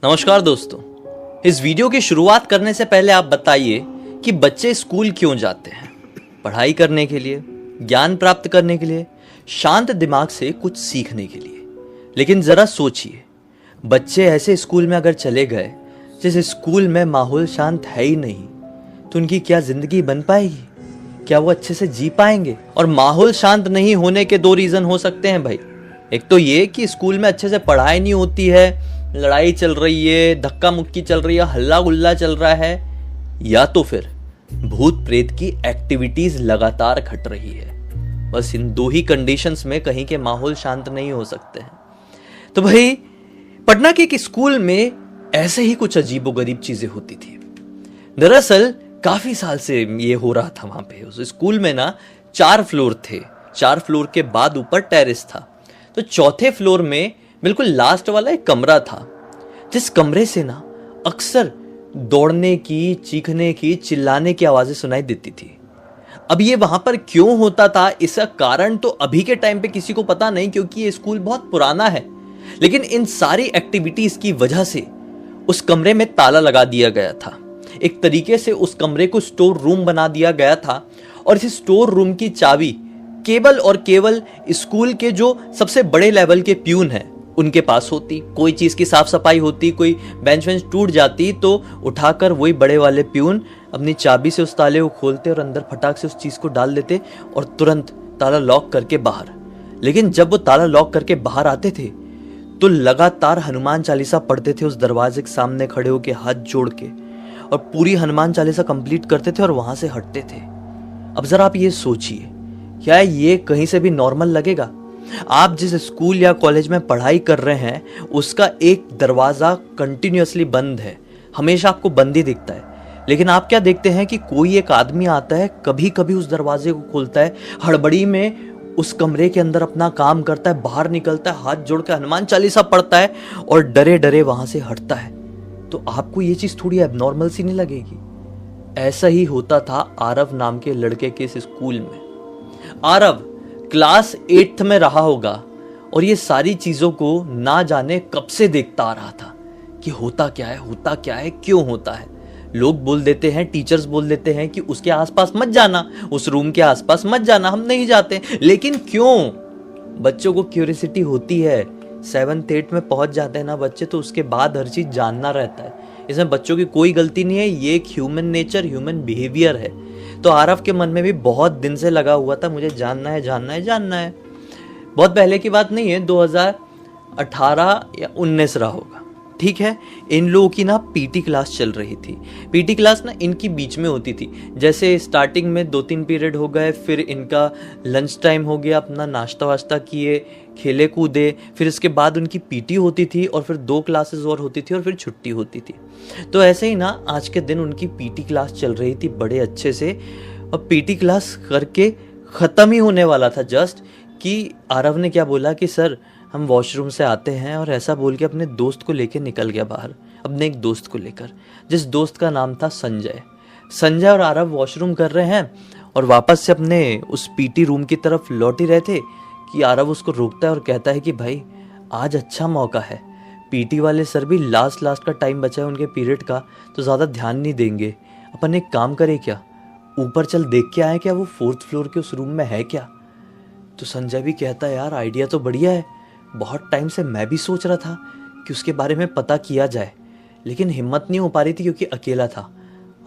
नमस्कार दोस्तों। इस वीडियो की शुरुआत करने से पहले आप बताइए कि बच्चे स्कूल क्यों जाते हैं? पढ़ाई करने के लिए, ज्ञान प्राप्त करने के लिए, शांत दिमाग से कुछ सीखने के लिए। लेकिन जरा सोचिए, बच्चे ऐसे स्कूल में अगर चले गए जिस स्कूल में माहौल शांत है ही नहीं, तो उनकी क्या जिंदगी बन पाएगी? क्या वो अच्छे से जी पाएंगे? और माहौल शांत नहीं होने के दो रीजन हो सकते हैं भाई। एक तो ये कि स्कूल में अच्छे से पढ़ाई नहीं होती है, लड़ाई चल रही है, धक्का मुक्की चल रही है, हल्ला गुल्ला चल रहा है, या तो फिर भूत प्रेत की एक्टिविटीज लगातार घट रही है। बस इन दो ही कंडीशंस में कहीं के माहौल शांत नहीं हो सकते हैं। तो भाई पटना के एक स्कूल में ऐसे ही कुछ अजीबोगरीब चीजें होती थी। दरअसल काफी साल से ये हो रहा था। वहां पे उस स्कूल में ना 4 फ्लोर थे। 4 फ्लोर के बाद ऊपर टेरेस था। तो चौथे फ्लोर में बिल्कुल लास्ट वाला एक कमरा था, जिस कमरे से ना अक्सर दौड़ने की, चीखने की, चिल्लाने की आवाजें सुनाई देती थी। अब ये वहां पर क्यों होता था, इसका कारण तो अभी के टाइम पे किसी को पता नहीं, क्योंकि ये स्कूल बहुत पुराना है। लेकिन इन सारी एक्टिविटीज की वजह से उस कमरे में ताला लगा दिया गया था। एक तरीके से उस कमरे को स्टोर रूम बना दिया गया था। और इस स्टोर रूम की चाबी केवल और केवल स्कूल के जो सबसे बड़े लेवल के प्यून हैं उनके पास होती। कोई चीज की साफ सफाई होती, कोई बेंच वेंच टूट जाती, तो उठाकर वही बड़े वाले प्यून अपनी चाबी से उस ताले को खोलते और अंदर फटाक से उस चीज को डाल देते और तुरंत ताला लॉक करके बाहर। लेकिन जब वो ताला लॉक करके बाहर आते थे तो लगातार हनुमान चालीसा पढ़ते थे उस दरवाजे के सामने खड़े होके हाथ जोड़ के, और पूरी हनुमान चालीसा कंप्लीट करते थे और वहां से हटते थे। अब जरा आप ये सोचिए, क्या ये कहीं से भी नॉर्मल लगेगा? आप जिस स्कूल या कॉलेज में पढ़ाई कर रहे हैं उसका एक दरवाजा कंटिन्यूअसली बंद है, हमेशा आपको बंद ही दिखता है। लेकिन आप क्या देखते हैं कि कोई एक आदमी आता है, कभी कभी उस दरवाजे को खोलता है, हड़बड़ी में उस कमरे के अंदर अपना काम करता है, बाहर निकलता है, हाथ जोड़ के हनुमान चालीसा पढ़ता है और डरे डरे वहां से हटता है। तो आपको ये चीज थोड़ी एबनॉर्मल सी नहीं लगेगी? ऐसा ही होता था आरव नाम के लड़के के इस स्कूल में। आरव क्लास 8th में रहा होगा और ये सारी चीजों को ना जाने कब से देखता आ रहा था कि होता क्या है, होता क्या है, क्यों होता है। लोग बोल देते हैं, टीचर्स बोल देते हैं कि उसके आसपास मत जाना, उस रूम के आसपास मत जाना, हम नहीं जाते। लेकिन क्यों? बच्चों को क्यूरियोसिटी होती है। 7th 8th में पहुंच जाते हैं ना बच्चे, तो उसके बाद हर चीज जानना रहता है। इसमें बच्चों की कोई गलती नहीं है, ये एक ह्यूमन नेचर, ह्यूमन बिहेवियर है। तो आरव के मन में भी बहुत दिन से लगा हुआ था, मुझे जानना है, जानना है, जानना है। बहुत पहले की बात नहीं है, 2018 या 19 रहा होगा, ठीक है। इन लोगों की ना पीटी क्लास चल रही थी। पीटी क्लास ना इनकी बीच में होती थी। जैसे स्टार्टिंग में 2-3 पीरियड हो गए, फिर इनका लंच टाइम हो गया, अपना नाश्ता वाश्ता किए, खेले कूदे, फिर इसके बाद उनकी पीटी होती थी और फिर 2 क्लासेस और होती थी और फिर छुट्टी होती थी। तो ऐसे ही ना आज के दिन उनकी पीटी क्लास चल रही थी बड़े अच्छे से। और पीटी क्लास करके ख़त्म ही होने वाला था जस्ट, कि आरव ने क्या बोला कि सर हम वॉशरूम से आते हैं, और ऐसा बोल के अपने दोस्त को लेकर निकल गया बाहर, अपने एक दोस्त को लेकर, जिस दोस्त का नाम था संजय। संजय और आरव वॉशरूम कर रहे हैं और वापस से अपने उस पीटी रूम की तरफ लौट ही रहे थे कि आरव उसको रोकता है और कहता है कि भाई आज अच्छा मौका है, पीटी वाले सर भी लास्ट का टाइम बचा है उनके पीरियड का, तो ज़्यादा ध्यान नहीं देंगे। अपन एक काम करें क्या, ऊपर चल देख के आए क्या वो 4th फ्लोर के उस रूम में है क्या? तो संजय भी कहता है यार आइडिया तो बढ़िया है, बहुत टाइम से मैं भी सोच रहा था कि उसके बारे में पता किया जाए, लेकिन हिम्मत नहीं हो पा रही थी क्योंकि अकेला था।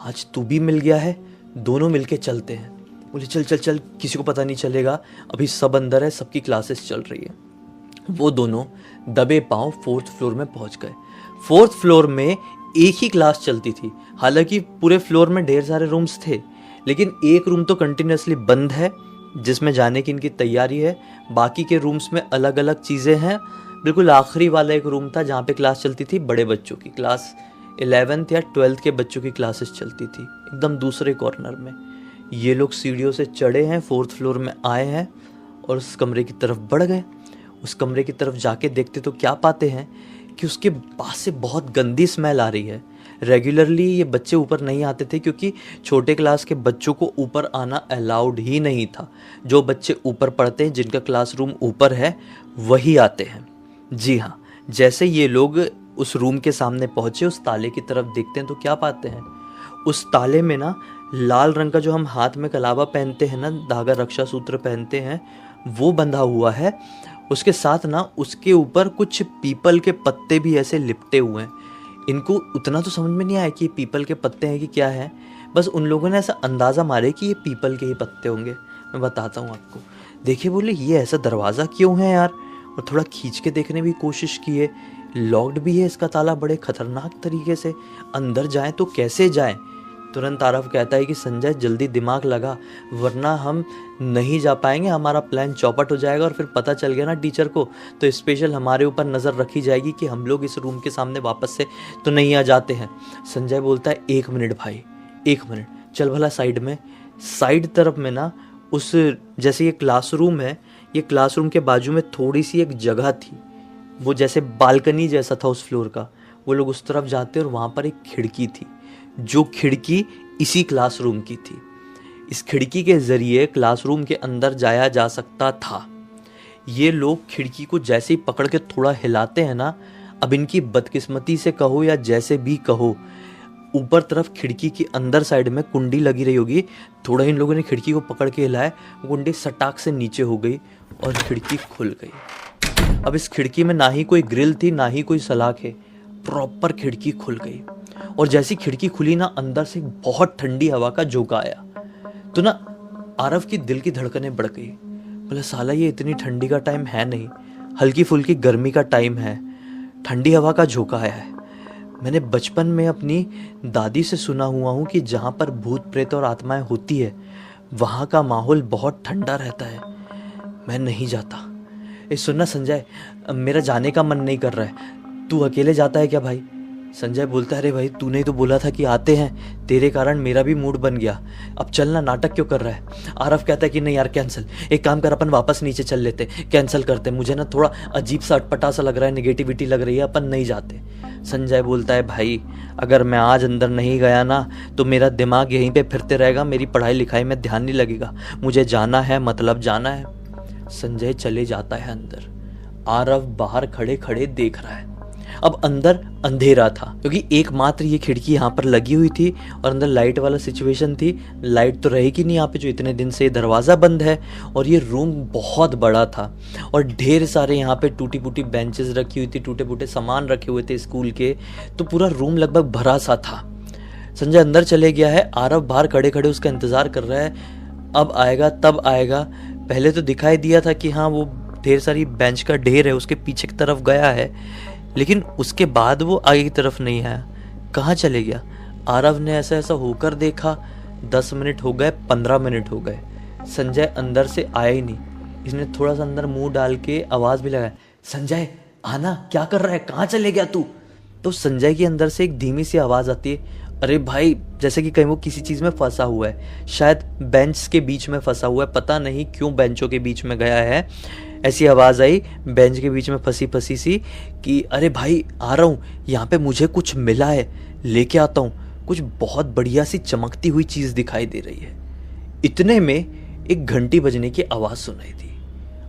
आज तू भी मिल गया है, दोनों मिलके चलते हैं। बोले चल चल चल, किसी को पता नहीं चलेगा, अभी सब अंदर है, सबकी क्लासेस चल रही है। वो दोनों दबे पांव 4th फ्लोर में पहुंच गए। 4th फ्लोर में एक ही क्लास चलती थी। हालांकि पूरे फ्लोर में ढेर सारे रूम्स थे, लेकिन एक रूम तो कंटिन्यूअसली बंद है जिसमें जाने की इनकी तैयारी है। बाकी के रूम्स में अलग अलग चीज़ें हैं। बिल्कुल आखिरी वाला एक रूम था जहाँ पे क्लास चलती थी बड़े बच्चों की, क्लास 11th या 12th के बच्चों की क्लासेस चलती थी, एकदम दूसरे कॉर्नर में। ये लोग सीढ़ियों से चढ़े हैं, 4th फ्लोर में आए हैं और उस कमरे की तरफ बढ़ गए। उस कमरे की तरफ जाके देखते तो क्या पाते हैं कि उसके पास से बहुत गंदी स्मेल आ रही है। रेगुलरली ये बच्चे ऊपर नहीं आते थे क्योंकि छोटे क्लास के बच्चों को ऊपर आना अलाउड ही नहीं था। जो बच्चे ऊपर पढ़ते हैं, जिनका क्लासरूम ऊपर है, वही आते हैं। जी हाँ, जैसे ये लोग उस रूम के सामने पहुंचे, उस ताले की तरफ देखते हैं तो क्या पाते हैं, उस ताले में ना लाल रंग का जो हम हाथ में कलावा पहनते हैं ना, धागा रक्षा सूत्र पहनते हैं, वो बंधा हुआ है। उसके साथ ना उसके ऊपर कुछ पीपल के पत्ते भी ऐसे लिपटे हुए हैं। इनको उतना तो समझ में नहीं आया कि ये पीपल के पत्ते हैं कि क्या है, बस उन लोगों ने ऐसा अंदाज़ा मारे कि ये पीपल के ही पत्ते होंगे। मैं बताता हूँ आपको। देखिए, बोले ये ऐसा दरवाज़ा क्यों है यार, और थोड़ा खींच के देखने की कोशिश की है, लॉक्ड भी है इसका ताला बड़े खतरनाक तरीके से, अंदर जाएं तो कैसे जाएं। तुरंत आरव कहता है कि संजय जल्दी दिमाग लगा, वरना हम नहीं जा पाएंगे, हमारा प्लान चौपट हो जाएगा और फिर पता चल गया ना टीचर को तो स्पेशल हमारे ऊपर नज़र रखी जाएगी कि हम लोग इस रूम के सामने वापस से तो नहीं आ जाते हैं। संजय बोलता है 1 मिनट भाई, 1 मिनट, चल भला साइड में। साइड तरफ में ना उस जैसे ये क्लासरूम है, ये क्लासरूम के बाजू में थोड़ी सी एक जगह थी, वो जैसे बालकनी जैसा था उस फ्लोर का। वो लोग उस तरफ जाते और वहाँ पर एक खिड़की थी, जो खिड़की इसी क्लासरूम की थी। इस खिड़की के ज़रिए क्लासरूम के अंदर जाया जा सकता था। ये लोग खिड़की को जैसे ही पकड़ के थोड़ा हिलाते हैं ना, अब इनकी बदकिस्मती से कहो या जैसे भी कहो, ऊपर तरफ खिड़की की अंदर साइड में कुंडी लगी रही होगी। थोड़ा इन लोगों ने खिड़की को पकड़ के हिलाया, वो कुंडी सटाक से नीचे हो गई और खिड़की खुल गई। अब इस खिड़की में ना ही कोई ग्रिल थी ना ही कोई सलाखे, प्रॉपर खिड़की खुल गई। और जैसी खिड़की खुली ना, अंदर से बहुत ठंडी हवा का झोंका आया। तो ना आरव की दिल की धड़कनें बढ़ गई। बोले साला ये इतनी ठंडी का टाइम है नहीं, हल्की फुल्की गर्मी का टाइम है, ठंडी हवा का झोंका आया है। मैंने बचपन में अपनी दादी से सुना हुआ हूँ कि जहाँ पर भूत प्रेत और आत्माएं होती है वहाँ का माहौल बहुत ठंडा रहता है, मैं नहीं जाता। सुनना संजय, मेरा जाने का मन नहीं कर रहा है, तू अकेले जाता है क्या भाई? संजय बोलता है अरे भाई तूने ही तो बोला था कि आते हैं, तेरे कारण मेरा भी मूड बन गया, अब चलना, नाटक क्यों कर रहा है? आरव कहता है कि नहीं यार कैंसिल, एक काम कर अपन वापस नीचे चल लेते, कैंसिल करते, मुझे ना थोड़ा अजीब सा अटपटा सा लग रहा है, नेगेटिविटी लग रही है, अपन नहीं जाते। संजय बोलता है भाई अगर मैं आज अंदर नहीं गया ना तो मेरा दिमाग यहीं पे फिरते रहेगा, मेरी पढ़ाई लिखाई में ध्यान नहीं लगेगा, मुझे जाना है, मतलब जाना है। संजय चले जाता है अंदर। आरव बाहर खड़े खड़े देख रहा है। अब अंदर अंधेरा था क्योंकि एकमात्र ये खिड़की यहाँ पर लगी हुई थी और अंदर लाइट वाला सिचुएशन थी। लाइट तो रहेगी नहीं यहाँ पे, जो इतने दिन से दरवाज़ा बंद है, और ये रूम बहुत बड़ा था और ढेर सारे यहाँ पे टूटी फूटी बेंचेस रखी हुई थी, टूटे फूटे सामान रखे हुए थे स्कूल के, तो पूरा रूम लगभग भरा सा था। संजय अंदर चले गया है, आरव बाहर खड़े खड़े उसका इंतज़ार कर रहा है, अब आएगा तब आएगा। पहले तो दिखाई दिया था कि हाँ वो ढेर सारी बेंच का ढेर है, उसके पीछे की तरफ गया है, लेकिन उसके बाद वो आगे की तरफ नहीं आया। कहाँ चले गया? आरव ने ऐसा ऐसा होकर देखा, 10 मिनट हो गए, 15 मिनट हो गए, संजय अंदर से आया ही नहीं। इसने थोड़ा सा अंदर मुंह डाल के आवाज़ भी लगाया, संजय आना, क्या कर रहा है, कहाँ चले गया तू? तो संजय के अंदर से एक धीमी सी आवाज़ आती है, अरे भाई, जैसे कि कहीं वो किसी चीज़ में फंसा हुआ है, शायद बेंच के बीच में फंसा हुआ है, पता नहीं क्यों बेंचों के बीच में गया है। ऐसी आवाज़ आई बेंच के बीच में फंसी फंसी सी कि अरे भाई आ रहा हूँ, यहाँ पे मुझे कुछ मिला है, लेके आता हूँ, कुछ बहुत बढ़िया सी चमकती हुई चीज़ दिखाई दे रही है। इतने में एक घंटी बजने की आवाज़ सुनाई दी।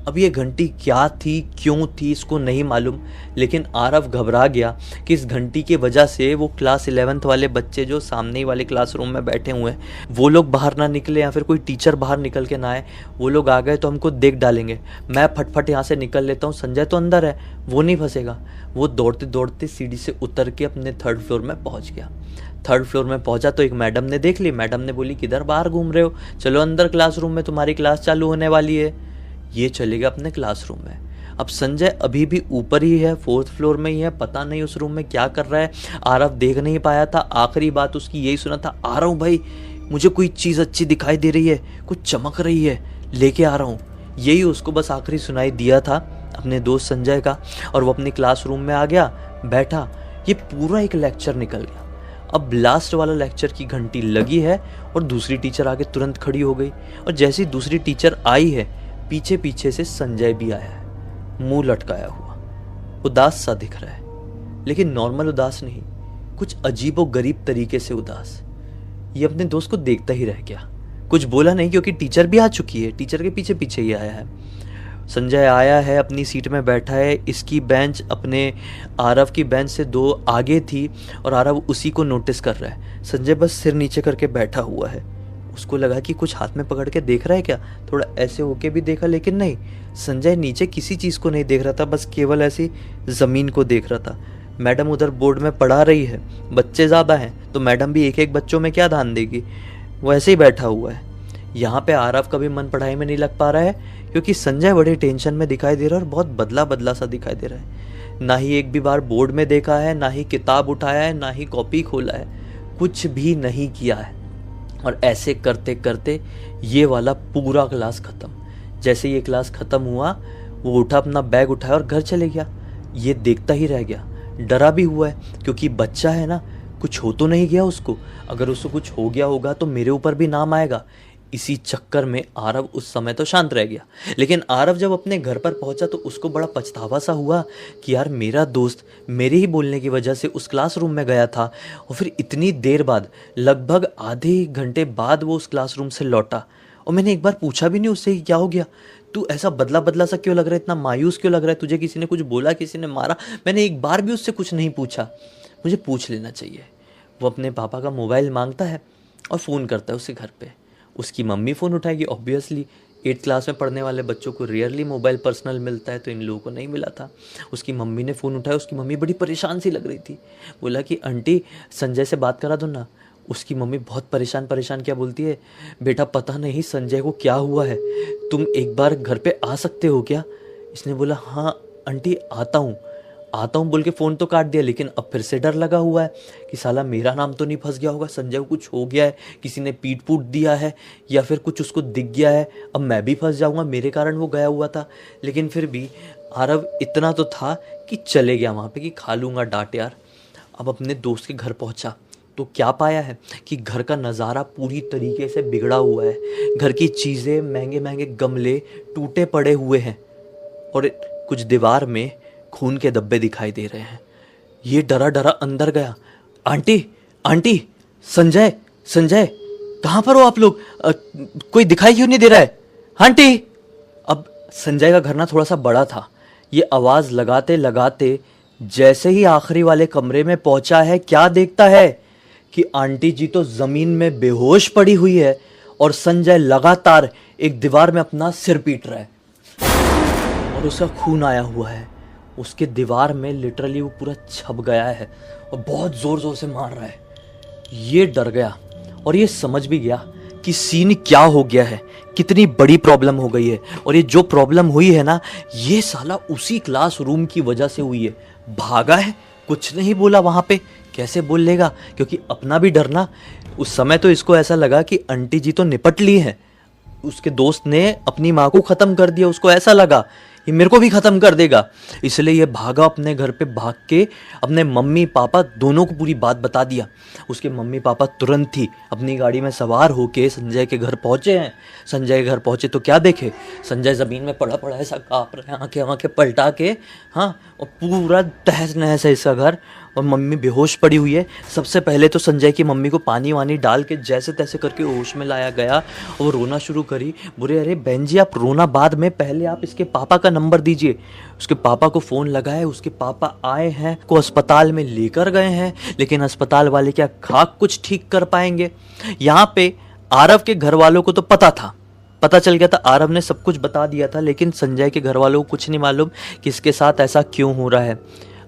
अब ये घंटी क्या थी, क्यों थी, इसको नहीं मालूम, लेकिन आरव घबरा गया कि इस घंटी की वजह से वो क्लास 11th वाले बच्चे जो सामने ही वाले क्लासरूम में बैठे हुए हैं वो लोग बाहर ना निकले, या फिर कोई टीचर बाहर निकल के ना आए, वो लोग आ गए तो हमको देख डालेंगे। मैं फटफट यहाँ से निकल लेता हूँ, संजय तो अंदर है, वो नहीं फंसेगा। वो दौड़ते दौड़ते सीढ़ी से उतर के अपने 3rd फ्लोर में पहुँच गया। 3rd फ्लोर में पहुंचा तो एक मैडम ने देख ली। मैडम ने बोली किधर बाहर घूम रहे हो, चलो अंदर क्लासरूम में, तुम्हारी क्लास चालू होने वाली है। ये चलेगा अपने क्लासरूम में। अब संजय अभी भी ऊपर ही है, 4th फ्लोर में ही है, पता नहीं उस रूम में क्या कर रहा है। आरव देख नहीं पाया था, आखिरी बात उसकी यही सुना था, आ रहा हूँ भाई, मुझे कोई चीज़ अच्छी दिखाई दे रही है, कुछ चमक रही है, लेके आ रहा हूँ। यही उसको बस आखिरी सुनाई दिया था अपने दोस्त संजय का, और वो अपनी क्लासरूम में आ गया, बैठा। ये पूरा एक लेक्चर निकल गया। अब लास्ट वाला लेक्चर की घंटी लगी है और दूसरी टीचर आके तुरंत खड़ी हो गई, और जैसी दूसरी टीचर आई है पीछे पीछे से संजय भी आया है, मुंह लटकाया हुआ, उदास सा दिख रहा है, लेकिन नॉर्मल उदास नहीं, कुछ अजीबो गरीब तरीके से उदास। ये अपने दोस्त को देखता ही रह गया, कुछ बोला नहीं क्योंकि टीचर भी आ चुकी है, टीचर के पीछे पीछे ही आया है। संजय आया है, अपनी सीट में बैठा है, इसकी बेंच अपने आरव की बेंच से 2 आगे थी और आरव उसी को नोटिस कर रहा है। संजय बस सिर नीचे करके बैठा हुआ है। उसको लगा कि कुछ हाथ में पकड़ के देख रहा है क्या, थोड़ा ऐसे होके भी देखा, लेकिन नहीं, संजय नीचे किसी चीज़ को नहीं देख रहा था, बस केवल ऐसी ज़मीन को देख रहा था। मैडम उधर बोर्ड में पढ़ा रही है, बच्चे ज़्यादा हैं तो मैडम भी एक एक बच्चों में क्या ध्यान देगी, वो ऐसे ही बैठा हुआ है। यहाँ पे आरव का भी मन पढ़ाई में नहीं लग पा रहा है, क्योंकि संजय बड़े टेंशन में दिखाई दे रहा है और बहुत बदला बदला सा दिखाई दे रहा है। ना ही एक भी बार बोर्ड में देखा है, ना ही किताब उठाया है, ना ही कॉपी खोला है, कुछ भी नहीं किया है। और ऐसे करते करते ये वाला पूरा क्लास ख़त्म। जैसे ये क्लास ख़त्म हुआ, वो उठा, अपना बैग उठाया और घर चले गया। ये देखता ही रह गया, डरा भी हुआ है, क्योंकि बच्चा है ना, कुछ हो तो नहीं गया उसको। अगर उसको कुछ हो गया होगा तो मेरे ऊपर भी नाम आएगा। इसी चक्कर में आरव उस समय तो शांत रह गया, लेकिन आरव जब अपने घर पर पहुंचा तो उसको बड़ा पछतावा सा हुआ कि यार मेरा दोस्त मेरे ही बोलने की वजह से उस क्लासरूम में गया था, और फिर इतनी देर बाद, लगभग आधे घंटे बाद वो उस क्लासरूम से लौटा, और मैंने एक बार पूछा भी नहीं उससे कि क्या हो गया, तू ऐसा बदला बदला सा क्यों लग रहा है, इतना मायूस क्यों लग रहा है, तुझे किसी ने कुछ बोला, किसी ने मारा? मैंने एक बार भी उससे कुछ नहीं पूछा। मुझे पूछ लेना चाहिए। वो अपने पापा का मोबाइल मांगता है और फ़ोन करता है उसके घर पे। उसकी मम्मी फ़ोन उठाएगी, ऑब्वियसली 8th क्लास में पढ़ने वाले बच्चों को रेयरली मोबाइल पर्सनल मिलता है, तो इन लोगों को नहीं मिला था। उसकी मम्मी ने फ़ोन उठाया, उसकी मम्मी बड़ी परेशान सी लग रही थी। बोला कि आंटी संजय से बात करा दो ना। उसकी मम्मी बहुत परेशान परेशान क्या बोलती है, बेटा पता नहीं संजय को क्या हुआ है, तुम एक बार घर पे आ सकते हो क्या? इसने बोला हाँ आंटी आता हूँ बोल के फ़ोन तो काट दिया, लेकिन अब फिर से डर लगा हुआ है कि साला मेरा नाम तो नहीं फंस गया होगा, संजय को कुछ हो गया है, किसी ने पीट पूट दिया है, या फिर कुछ उसको दिख गया है, अब मैं भी फंस जाऊँगा, मेरे कारण वो गया हुआ था। लेकिन फिर भी आरव इतना तो था कि चले गया वहाँ पे कि खा लूँगा डांट यार। अब अपने दोस्त के घर पहुँचा तो क्या पाया है कि घर का नज़ारा पूरी तरीके से बिगड़ा हुआ है। घर की चीज़ें, महंगे महंगे गमले टूटे पड़े हुए हैं, और कुछ दीवार में खून के धब्बे दिखाई दे रहे हैं। ये डरा डरा अंदर गया। आंटी संजय कहाँ पर हो आप लोग? कोई दिखाई क्यों नहीं दे रहा है आंटी? अब संजय का घर ना थोड़ा सा बड़ा था। ये आवाज़ लगाते लगाते जैसे ही आखिरी वाले कमरे में पहुंचा है, क्या देखता है कि आंटी जी तो ज़मीन में बेहोश पड़ी हुई है और संजय लगातार एक दीवार में अपना सिर पीट रहा है और उसका खून आया हुआ है। उसके दीवार में लिटरली वो पूरा छप गया है और बहुत ज़ोर ज़ोर से मार रहा है। ये डर गया और ये समझ भी गया कि सीन क्या हो गया है, कितनी बड़ी प्रॉब्लम हो गई है। और ये जो प्रॉब्लम हुई है ना, ये साला उसी क्लासरूम की वजह से हुई है। भागा है, कुछ नहीं बोला वहाँ पे, कैसे बोल लेगा, क्योंकि अपना भी डरना। उस समय तो इसको ऐसा लगा कि आंटी जी तो निपट ली है, उसके दोस्त ने अपनी माँ को ख़त्म कर दिया, उसको ऐसा लगा ये मेरे को भी ख़त्म कर देगा, इसलिए ये भागा अपने घर पे। भाग के अपने मम्मी पापा दोनों को पूरी बात बता दिया। उसके मम्मी पापा तुरंत ही अपनी गाड़ी में सवार होके संजय के घर पहुँचे हैं। संजय के घर पहुँचे तो क्या देखे, संजय ज़मीन में पड़ा पड़ा ऐसा काँप रहे हैं, आँखें पलटा के, हाँ, और पूरा तहस नहस है इसका घर, और मम्मी बेहोश पड़ी हुई है। सबसे पहले तो संजय की मम्मी को पानी वानी डाल के जैसे तैसे करके होश में लाया गया और रोना शुरू करी। बोले अरे बहन जी आप रोना बाद में, पहले आप इसके पापा का नंबर दीजिए। उसके पापा को फ़ोन लगाए, उसके पापा आए हैं, को अस्पताल में लेकर गए हैं, लेकिन अस्पताल वाले क्या खाक कुछ ठीक कर पाएंगे। यहाँ पे आरव के घर वालों को तो पता चल गया था, आरव ने सब कुछ बता दिया था, लेकिन संजय के घर वालों को कुछ नहीं मालूम कि इसके साथ ऐसा क्यों हो रहा है।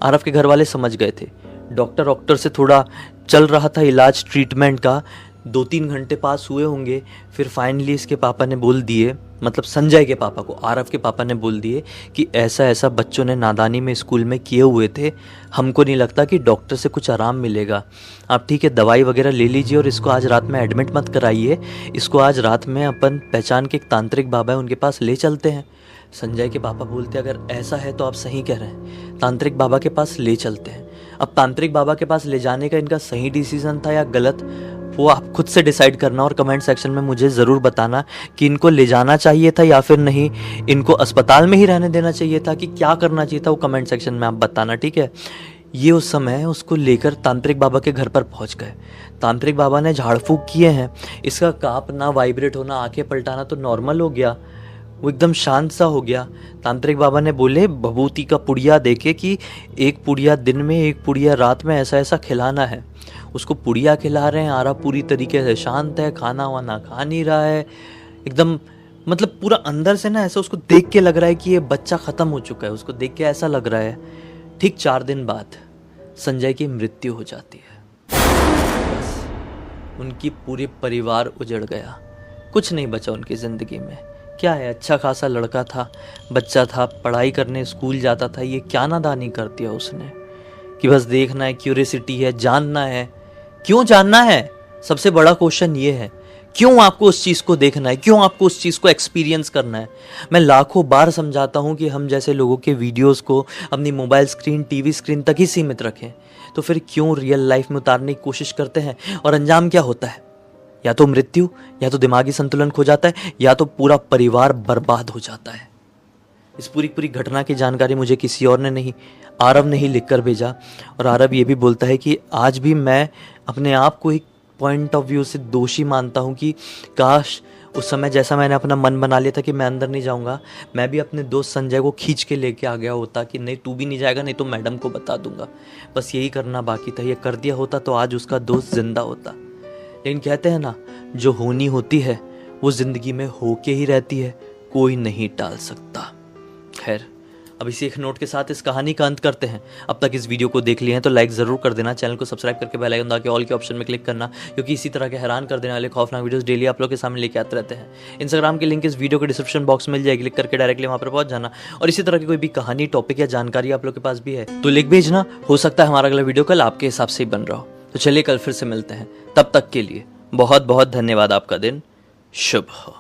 आरव के घर वाले समझ गए थे। डॉक्टर से थोड़ा चल रहा था इलाज, ट्रीटमेंट का 2-3 घंटे पास हुए होंगे। फिर फाइनली इसके पापा ने बोल दिए, मतलब संजय के पापा को, आरव के पापा ने बोल दिए कि ऐसा ऐसा बच्चों ने नादानी में स्कूल में किए हुए थे, हमको नहीं लगता कि डॉक्टर से कुछ आराम मिलेगा। आप ठीक है दवाई वगैरह ले लीजिए और इसको आज रात में एडमिट मत कराइए, इसको आज रात में अपन पहचान के एक तांत्रिक बाबा है उनके पास ले चलते हैं। संजय के पापा बोलते अगर ऐसा है तो आप सही कह रहे हैं, तांत्रिक बाबा के पास ले चलते हैं। अब तांत्रिक बाबा के पास ले जाने का इनका सही डिसीजन था या गलत, वो आप खुद से डिसाइड करना और कमेंट सेक्शन में मुझे ज़रूर बताना कि इनको ले जाना चाहिए था या फिर नहीं, इनको अस्पताल में ही रहने देना चाहिए था, कि क्या करना चाहिए था, वो कमेंट सेक्शन में आप बताना, ठीक है। ये उस समय उसको लेकर तांत्रिक बाबा के घर पर पहुंच गए। तांत्रिक बाबा ने झाड़ फूँक किए हैं, इसका काँपना, वाइब्रेट होना, आंखें पलटाना तो नॉर्मल हो गया। वो एकदम शांत सा हो गया। तांत्रिक बाबा ने बोले भभूति का पुड़िया देके कि एक पुड़िया दिन में एक पुड़िया रात में ऐसा ऐसा खिलाना है। उसको पुड़िया खिला रहे हैं, आरा पूरी तरीके से शांत है, खाना वाना खा नहीं रहा है एकदम, मतलब पूरा अंदर से ना ऐसा उसको देख के लग रहा है कि ये बच्चा खत्म हो चुका है। उसको देख के ऐसा लग रहा है। ठीक 4 दिन बाद संजय की मृत्यु हो जाती है। बस उनकी पूरे परिवार उजड़ गया, कुछ नहीं बचा उनकी ज़िंदगी में। क्या है, अच्छा खासा लड़का था, बच्चा था, पढ़ाई करने स्कूल जाता था। ये क्या नादानी कर दिया उसने कि बस देखना है, क्यूरियोसिटी है, जानना है। क्यों जानना है? सबसे बड़ा क्वेश्चन ये है, क्यों आपको उस चीज़ को देखना है, क्यों आपको उस चीज़ को एक्सपीरियंस करना है। मैं लाखों बार समझाता हूँ कि हम जैसे लोगों के वीडियोस को अपनी मोबाइल स्क्रीन, टीवी स्क्रीन तक ही सीमित रखें, तो फिर क्यों रियल लाइफ में उतारने की कोशिश करते हैं और अंजाम क्या होता है? या तो मृत्यु, या तो दिमागी संतुलन खो जाता है, या तो पूरा परिवार बर्बाद हो जाता है। इस पूरी घटना की जानकारी मुझे किसी और ने नहीं, आरव ने ही लिख कर भेजा। और आरव ये भी बोलता है कि आज भी मैं अपने आप को एक पॉइंट ऑफ व्यू से दोषी मानता हूँ कि काश उस समय जैसा मैंने अपना मन बना लिया था कि मैं अंदर नहीं जाऊँगा, मैं भी अपने दोस्त संजय को खींच के लेके आ गया होता कि नहीं तू भी नहीं जाएगा, नहीं तो मैडम को बता दूंगा। बस यही करना बाकी था, ये कर दिया होता तो आज उसका दोस्त जिंदा होता। लेकिन कहते हैं ना, जो होनी होती है वो ज़िंदगी में होके ही रहती है, कोई नहीं टाल सकता। खैर, अब इसी एक नोट के साथ इस कहानी का अंत करते हैं। अब तक इस वीडियो को देख लिए हैं तो लाइक ज़रूर कर देना, चैनल को सब्सक्राइब करके बेल आइकन दबा के ऑल के ऑप्शन में क्लिक करना, क्योंकि इसी तरह के हैरान कर देने वाले खौफनाक वीडियोस डेली आप लोग के सामने लेके आते रहते हैं। इंस्टाग्राम की लिंक इस वीडियो के डिस्क्रिप्शन बॉक्स में मिल जाएगी, क्लिक करके डायरेक्टली वहाँ पर पहुँच जाना। और इसी तरह की कोई भी कहानी, टॉपिक या जानकारी आप लोग के पास भी है तो लिख भेजना, हो सकता है हमारा अगला वीडियो कल आपके हिसाब से ही बन रहा हो। तो चलिए कल फिर से मिलते हैं, तब तक के लिए बहुत बहुत धन्यवाद। आपका दिन शुभ हो।